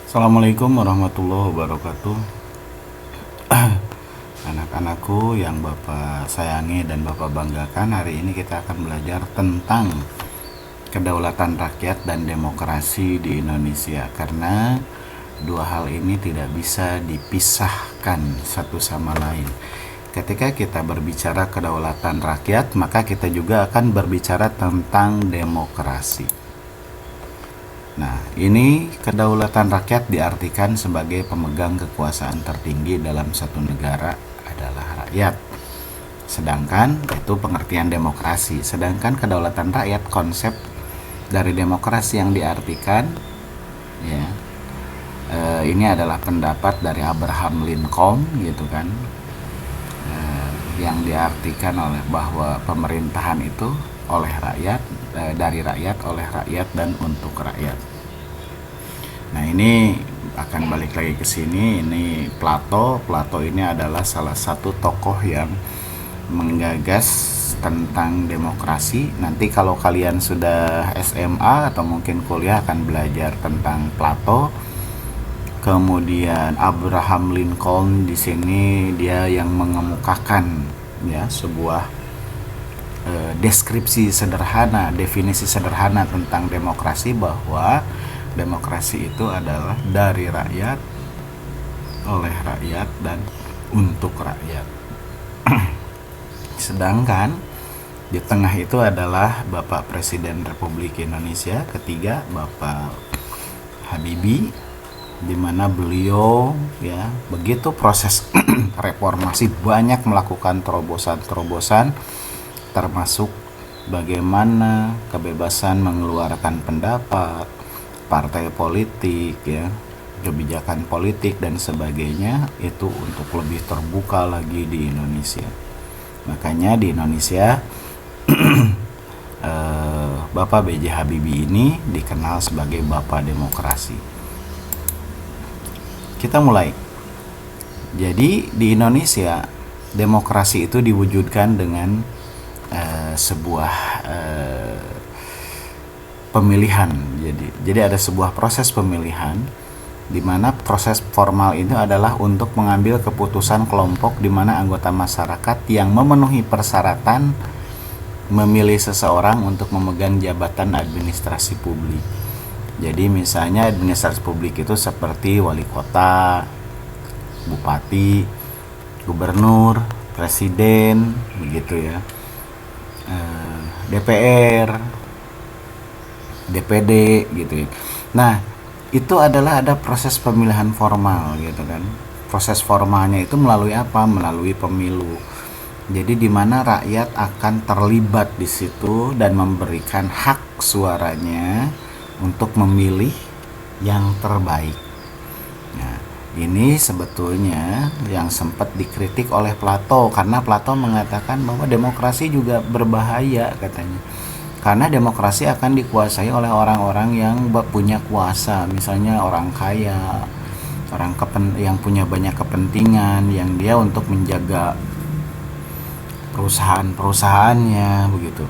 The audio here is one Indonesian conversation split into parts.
Assalamualaikum warahmatullahi wabarakatuh. Anak-anakku yang Bapak sayangi dan Bapak banggakan, hari ini kita akan belajar tentang kedaulatan rakyat dan demokrasi di Indonesia. Karena dua hal ini tidak bisa dipisahkan satu sama lain. Ketika kita berbicara kedaulatan rakyat, maka kita juga akan berbicara tentang demokrasi. Nah, ini kedaulatan rakyat diartikan sebagai pemegang kekuasaan tertinggi dalam satu negara adalah rakyat. Sedangkan itu pengertian demokrasi. Sedangkan kedaulatan rakyat, konsep dari demokrasi yang diartikan, ya, ini adalah pendapat dari Abraham Lincoln, gitu kan, yang diartikan oleh bahwa pemerintahan itu oleh rakyat, dari rakyat, oleh rakyat, dan untuk rakyat. Nah, ini akan balik lagi ke sini. Ini Plato. Plato ini adalah salah satu tokoh yang menggagas tentang demokrasi. Nanti kalau kalian sudah SMA atau mungkin kuliah akan belajar tentang Plato. Kemudian Abraham Lincoln, di sini dia yang mengemukakan, ya, sebuah deskripsi sederhana, definisi sederhana tentang demokrasi, bahwa demokrasi itu adalah dari rakyat, oleh rakyat, dan untuk rakyat. Sedangkan di tengah itu adalah Bapak Presiden Republik Indonesia ketiga, Bapak Habibie, di mana beliau, ya, begitu proses reformasi banyak melakukan terobosan-terobosan, termasuk bagaimana kebebasan mengeluarkan pendapat, partai politik, ya, kebijakan politik dan sebagainya, itu untuk lebih terbuka lagi di Indonesia. Makanya di Indonesia Bapak B.J. Habibie ini dikenal sebagai Bapak Demokrasi. Kita mulai. Jadi di Indonesia demokrasi itu diwujudkan dengan sebuah pemilihan. Jadi ada sebuah proses pemilihan, di mana proses formal itu adalah untuk mengambil keputusan kelompok, di mana anggota masyarakat yang memenuhi persyaratan memilih seseorang untuk memegang jabatan administrasi publik. Jadi misalnya administrasi publik itu seperti wali kota, bupati, gubernur, presiden, begitu, ya, DPR, DPD, gitu, ya. Nah, itu adalah ada proses pemilihan formal, gitu kan. Proses formalnya itu melalui apa? Melalui pemilu. Jadi di mana rakyat akan terlibat di situ dan memberikan hak suaranya untuk memilih yang terbaik. Nah, ini sebetulnya yang sempat dikritik oleh Plato, karena Plato mengatakan bahwa demokrasi juga berbahaya, katanya. Karena demokrasi akan dikuasai oleh orang-orang yang punya kuasa, misalnya orang kaya, yang punya banyak kepentingan, yang dia untuk menjaga perusahaan-perusahaannya, begitu.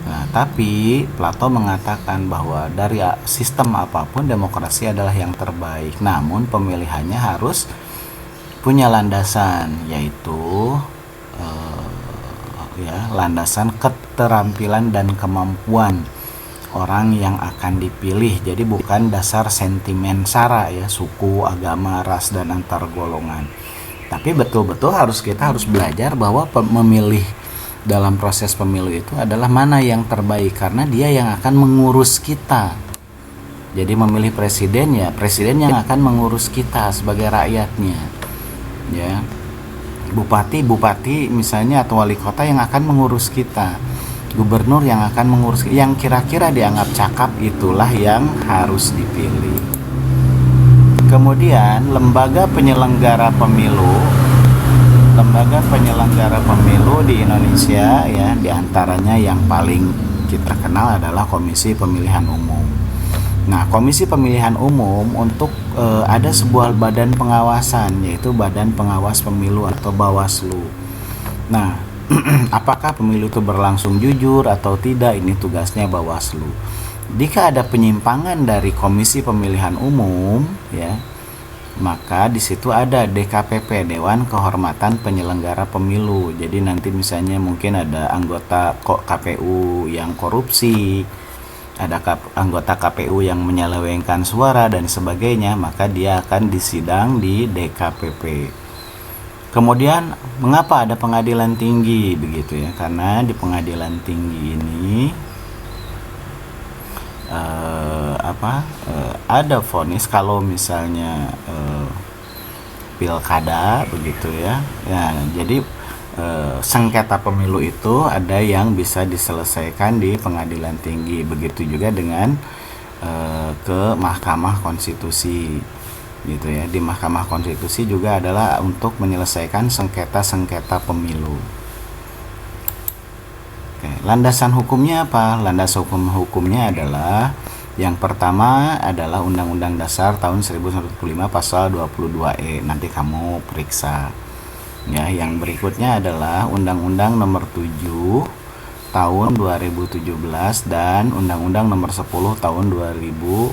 Nah, tapi Plato mengatakan bahwa dari sistem apapun demokrasi adalah yang terbaik. Namun pemilihannya harus punya landasan, yaitu landasan keterampilan dan kemampuan orang yang akan dipilih. Jadi bukan dasar sentimen sara, ya, suku, agama, ras, dan antar golongan. Tapi betul-betul kita harus belajar bahwa memilih dalam proses pemilu itu adalah mana yang terbaik, karena dia yang akan mengurus kita. Jadi memilih presiden, ya, presiden yang akan mengurus kita sebagai rakyatnya, ya. Bupati misalnya, atau wali kota yang akan mengurus kita. Gubernur yang akan mengurus, yang kira-kira dianggap cakap, itulah yang harus dipilih. Kemudian lembaga penyelenggara pemilu di Indonesia, ya, diantaranya yang paling kita kenal adalah Komisi Pemilihan Umum. Nah, Komisi Pemilihan Umum untuk ada sebuah badan pengawasan, yaitu Badan Pengawas Pemilu atau Bawaslu. Nah, apakah pemilu itu berlangsung jujur atau tidak, ini tugasnya Bawaslu. Jika ada penyimpangan dari Komisi Pemilihan Umum, ya, maka di situ ada DKPP, Dewan Kehormatan Penyelenggara Pemilu. Jadi nanti misalnya mungkin ada anggota KPU yang korupsi, ada anggota KPU yang menyelewengkan suara dan sebagainya, maka dia akan disidang di DKPP. Kemudian mengapa ada pengadilan tinggi begitu ya? Karena di pengadilan tinggi ini ada vonis kalau misalnya pilkada begitu ya. Ya, jadi sengketa pemilu itu ada yang bisa diselesaikan di pengadilan tinggi. Begitu juga dengan ke Mahkamah Konstitusi gitu ya. Di Mahkamah Konstitusi juga adalah untuk menyelesaikan sengketa-sengketa pemilu. Oke, landasan hukumnya apa? Landasan hukumnya adalah yang pertama adalah Undang-Undang Dasar tahun 1945 pasal 22E. Nanti kamu periksa. Ya, yang berikutnya adalah Undang-Undang Nomor 7 tahun 2017 dan Undang-Undang Nomor 10 tahun 2016.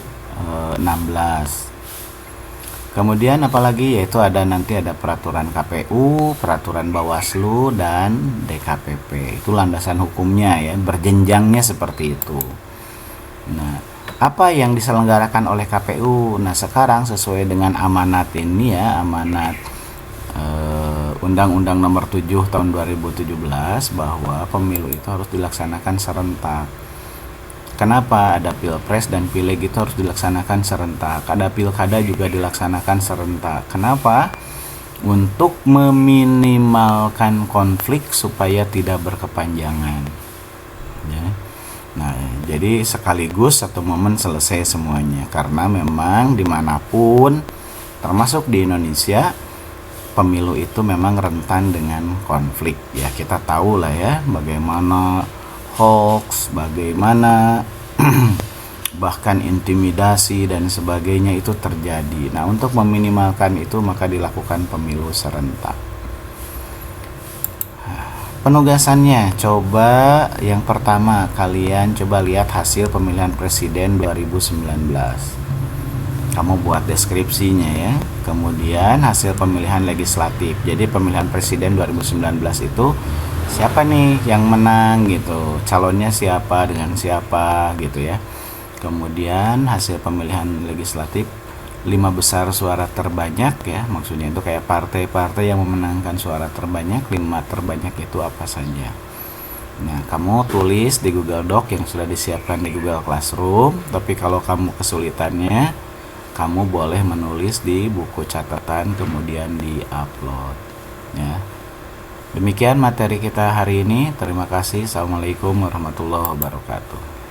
Kemudian apalagi, yaitu nanti ada peraturan KPU, peraturan Bawaslu, dan DKPP. Itu landasan hukumnya ya, berjenjangnya seperti itu. Nah, apa yang diselenggarakan oleh KPU? Nah, sekarang sesuai dengan amanat ini ya, amanat Undang-Undang Nomor 7 tahun 2017 bahwa pemilu itu harus dilaksanakan serentak. Kenapa? Ada pilpres dan pileg itu harus dilaksanakan serentak. Ada pilkada juga dilaksanakan serentak. Kenapa? Untuk meminimalkan konflik supaya tidak berkepanjangan. Ya. Nah, jadi sekaligus satu momen selesai semuanya. Karena memang dimanapun, termasuk di Indonesia, pemilu itu memang rentan dengan konflik. Ya, kita tahu lah ya bagaimana hoax, bagaimana bahkan intimidasi dan sebagainya itu terjadi. Nah, untuk meminimalkan itu maka dilakukan pemilu serentak. Penugasannya, coba yang pertama kalian coba lihat hasil pemilihan presiden 2019. Kamu buat deskripsinya ya. Kemudian hasil pemilihan legislatif. Jadi pemilihan presiden 2019 itu siapa nih yang menang gitu, calonnya siapa dengan siapa gitu ya. Kemudian hasil pemilihan legislatif 5 besar suara terbanyak ya, maksudnya itu kayak partai-partai yang memenangkan suara terbanyak, 5 terbanyak itu apa saja. Nah, kamu tulis di Google Doc yang sudah disiapkan di Google Classroom. Tapi kalau kamu kesulitannya, kamu boleh menulis di buku catatan kemudian di-upload ya. Demikian materi kita hari ini. Terima kasih. Assalamualaikum warahmatullahi wabarakatuh.